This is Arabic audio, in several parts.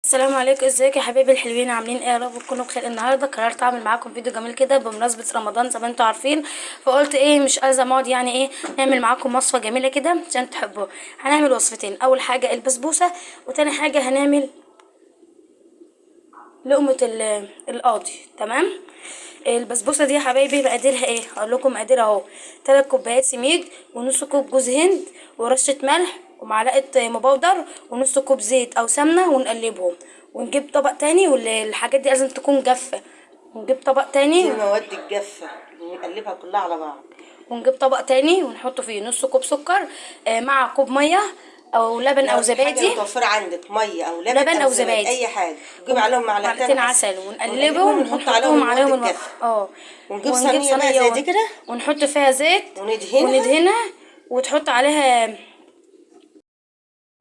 السلام عليكم، ازيكم يا حبايبي الحلوين؟ عاملين ايه؟ يا رب تكونوا بخير. النهارده قررت اعمل معاكم فيديو جميل كده بمناسبه رمضان زي ما انتم عارفين، فقلت ايه مش الزم اقعد يعني ايه نعمل معاكم وصفه جميله كده عشان تحبوها. هنعمل وصفتين، اول حاجه البسبوسه وتاني حاجه هنعمل لقمه القاضي. تمام. البسبوسه دي يا حبايبي مقاديرها ايه؟ هقول لكم مقاديرها اهو: 3 كوبايات سميد، ونص كوب جوز هند، ورشه ملح، ومعلقه مبودر، ونص كوب زيت او سمنه، ونقلبهم. ونجيب طبق تاني، والحاجات دي لازم تكون جافه. ونجيب طبق تاني دي المواد الجافة نقلبها كلها على بعض. ونجيب طبق تاني ونحط فيه نص كوب سكر مع كوب ميه او لبن او لو حاجة زبادي. متوفرة عندك مية أو لبن لبن او أو زبادي زبادي أي حاجة، نجيب عليهم معلقتين عسل عسل ونقلبهم ونحط عليهم ونحطهم المواد عليهم الجافة. ونجيب ونجيب صينية بقى صينيه زي دي كده ونحط فيها زيت وندهنها. وندهنها، وتحط عليها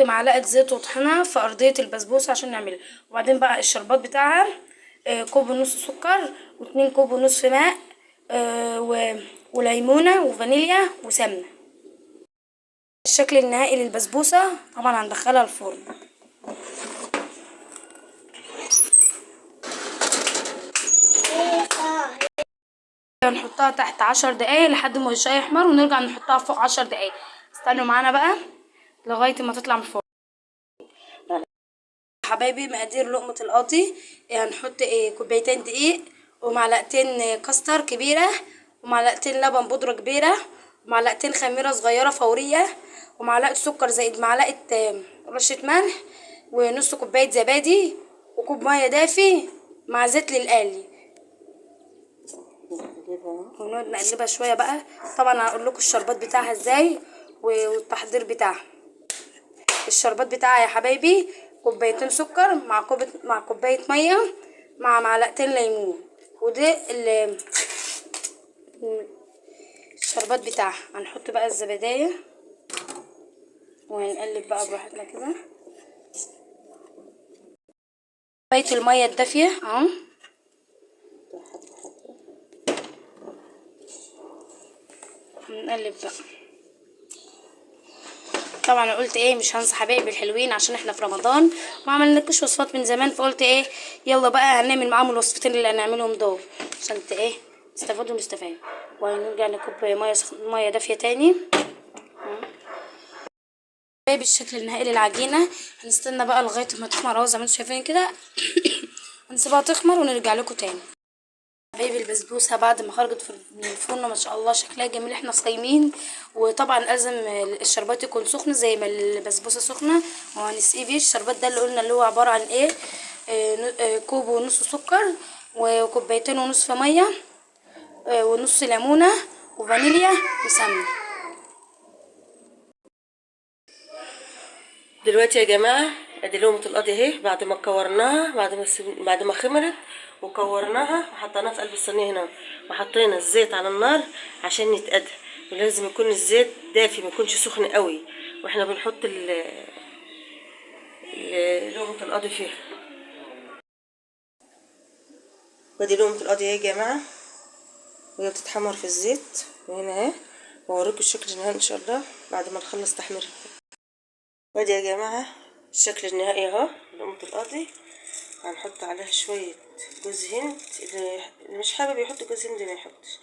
معلقه زيت وطحنها في ارضيه البسبوسه عشان نعملها. وبعدين بقى الشربات بتاعها: كوب ونص سكر، و2 كوب ونص ماء، وليمونه وفانيليا وسمنه. الشكل النهائي للبسبوسه طبعا هندخلها الفرن. هنحطها تحت 10 دقايق لحد ما وشها يحمر، ونرجع نحطها فوق 10 دقايق. استنوا معانا بقى لغايه ما تطلع من الفرن. حبايبي مقادير لقمه القاضي: هنحط كوبايتين دقيق، ومعلقتين كاستر كبيره، ومعلقتين لبن بودره كبيره، ومعلقتين خميره صغيره فوريه، ومعلقه سكر زائد معلقه رشه ملح، ونص كوبايه زبادي، وكوب ميه دافي مع زيت للقلي. ونقعد نقلبها شويه بقى. طبعا هقول لكم الشربات بتاعها ازاي والتحضير بتاعها. الشربات بتاعها يا حبايبي: كوبايتين سكر مع كوبايه ميه مع معلقتين ليمون. وده الشربات بتاعها. هنحط بقى الزبادية وهنقلب بقى براحتنا كده. كوبايه الميه الدافيه اهو. هنقلب بقى. طبعا انا قلت ايه مش هنسى حبايبي الحلوين عشان احنا في رمضان ما عملناكش وصفات من زمان، فقلت ايه يلا بقى هنعمل معاهم الوصفتين اللي هنعملهم دول عشان ايه نستفاد ونستفاد. وهنرجع نكب ميه دافيه تاني. بالشكل النهائي للعجينه. هنستنى بقى لغايه ما تخمر اهو زي ما انتم شايفين كده. هنسيبها تخمر ونرجع لكم تاني. حبايبي البسبوسه بعد ما خرجت من الفرن ما شاء الله شكلها جميل، احنا صايمين. وطبعا لازم الشربات يكون سخن زي ما البسبوسه سخنه. وهنسقيه بيه الشربات ده اللي قلنا اللي هو عباره عن ايه: كوب ونص سكر، وكوبايتين ونص ميه، ونص ليمونه، وفانيليا وسمنه. دلوقتي يا جماعة ادي لقمة القاضي اهي، بعد ما كورناها، بعد ما خمرت وكورناها وحطيناها في قلب الصينية هنا، وحطينا الزيت على النار عشان يتقدح. ولازم يكون الزيت دافي ما يكونش سخن قوي واحنا بنحط لقمة القاضي فيها. ودي لقمة القاضي اهي يا جماعة وهي بتتحمر في الزيت، وهنا اهي وهوريكم الشكل النهائي ان شاء الله بعد ما نخلص تحميرها. وادي يا جماعة الشكل النهائي اهو لقمة القاضي. هنحط عليها شوية جوز هند، اللي مش حابب يحط جوز هند ما يحطش.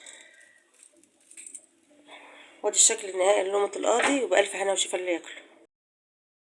وادي الشكل النهائي لقمة القاضي، وبألف هنا وشفا اللي ياكله.